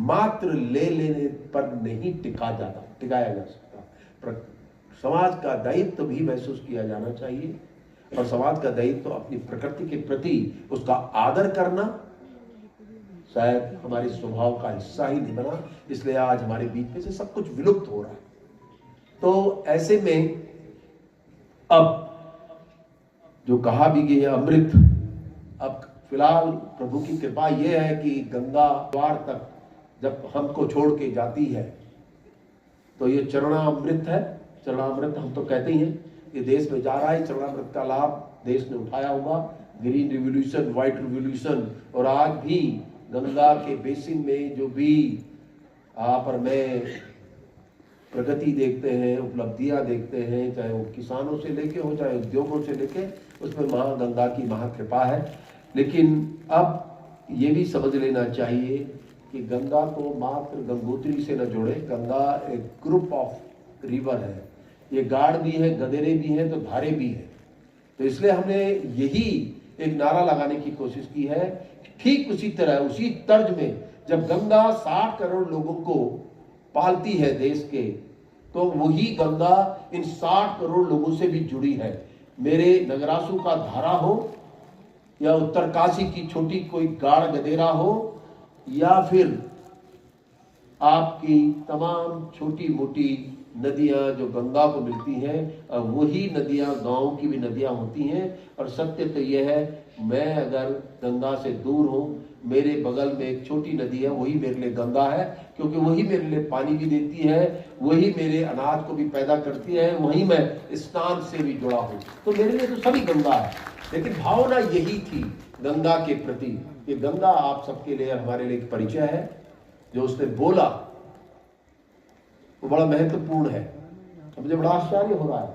मात्र ले लेने पर नहीं टिकाया जा सकता, पर समाज का दायित्व भी महसूस किया जाना चाहिए। और समाज का दायित्व अपनी प्रकृति के प्रति उसका आदर करना शायद हमारे स्वभाव का हिस्सा ही नहीं बना, इसलिए आज हमारे बीच में से सब कुछ विलुप्त हो रहा है। तो ऐसे में अब जो कहा भी गया अमृत, अब फिलहाल प्रभु की कृपा यह है कि गंगा द्वार तक जब हमको छोड़ के जाती है तो ये चरणामृत है। चरणामृत हम तो कहते ही हैं, ये देश में जा रहा है। चरणामृत का लाभ देश ने उठाया होगा, ग्रीन रिवॉल्यूशन, व्हाइट रिवॉल्यूशन। और आज भी गंगा के बेसिन में जो भी पर में प्रगति देखते हैं, उपलब्धियां देखते हैं, चाहे वो किसानों से लेके हो चाहे उद्योगों से लेके, उसमें गंगा की महाकृपा है। लेकिन अब ये भी समझ लेना चाहिए कि गंगा को मात्र गंगोत्री से न जोड़े। गंगा एक ग्रुप ऑफ रिवर है, ये गाड़ भी है, गदेरे भी हैं, तो धारे भी हैं। तो इसलिए हमने यही एक नारा लगाने की कोशिश की है। ठीक उसी तरह उसी तर्ज में जब गंगा 60 करोड़ लोगों को पालती है देश के, तो वही गंगा इन 60 करोड़ लोगों से भी जुड़ी है। मेरे नगरासू का धारा हो या उत्तरकाशी की छोटी कोई गाड़ गदेरा हो या फिर आपकी तमाम छोटी मोटी नदियां जो गंगा को मिलती हैं, वही नदियां गांव की भी नदियां होती हैं। और सत्य तो यह है, मैं अगर गंगा से दूर हूं, मेरे बगल में एक छोटी नदी है, वही मेरे लिए गंगा है, क्योंकि वही मेरे लिए पानी भी देती है, वही मेरे अनाज को भी पैदा करती है, वही मैं स्नान से भी जुड़ा हूं। तो मेरे लिए तो सभी गंगा है। लेकिन भावना यही थी गंगा के प्रति। ये गंगा आप सबके लिए, हमारे लिए एक परिचय है। जो उसने बोला वो बड़ा महत्वपूर्ण है। मुझे बड़ा आश्चर्य हो रहा है,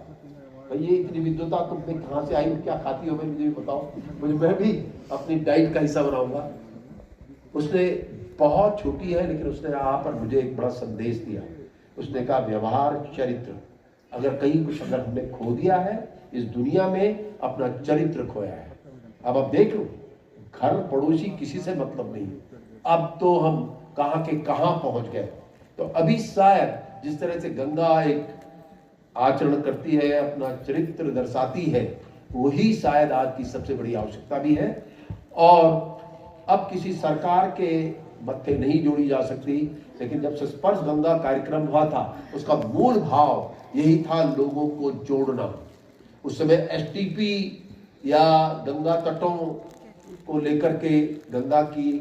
भाई ये इतनी विद्वता तुम पे कहां से आई, क्या खाती हो, मुझे भी बताओ, मैं भी अपनी डाइट का हिस्सा बनाऊंगा। उसने बहुत छोटी है, लेकिन उसने यहाँ पर मुझे एक बड़ा संदेश दिया। उसने कहा व्यवहार चरित्र, अगर कहीं कुछ अगर हमने खो दिया है इस दुनिया में, अपना चरित्र खोया है। अब देख लो, घर पड़ोसी किसी से मतलब नहीं, अब तो हम कहां के कहां पहुंच गए। तो अभी शायद जिस तरह से गंगा एक आचरण करती है, अपना चरित्र दर्शाती है, वही शायद आज की सबसे बड़ी आवश्यकता भी है। और अब किसी सरकार के मत्थे नहीं जोड़ी जा सकती, लेकिन जब से स्पर्श गंगा कार्यक्रम हुआ था, उसका मूल भाव यही था, लोगों को जोड़ना। उस समय एसटीपी या गंगा तटों को लेकर के, गंगा की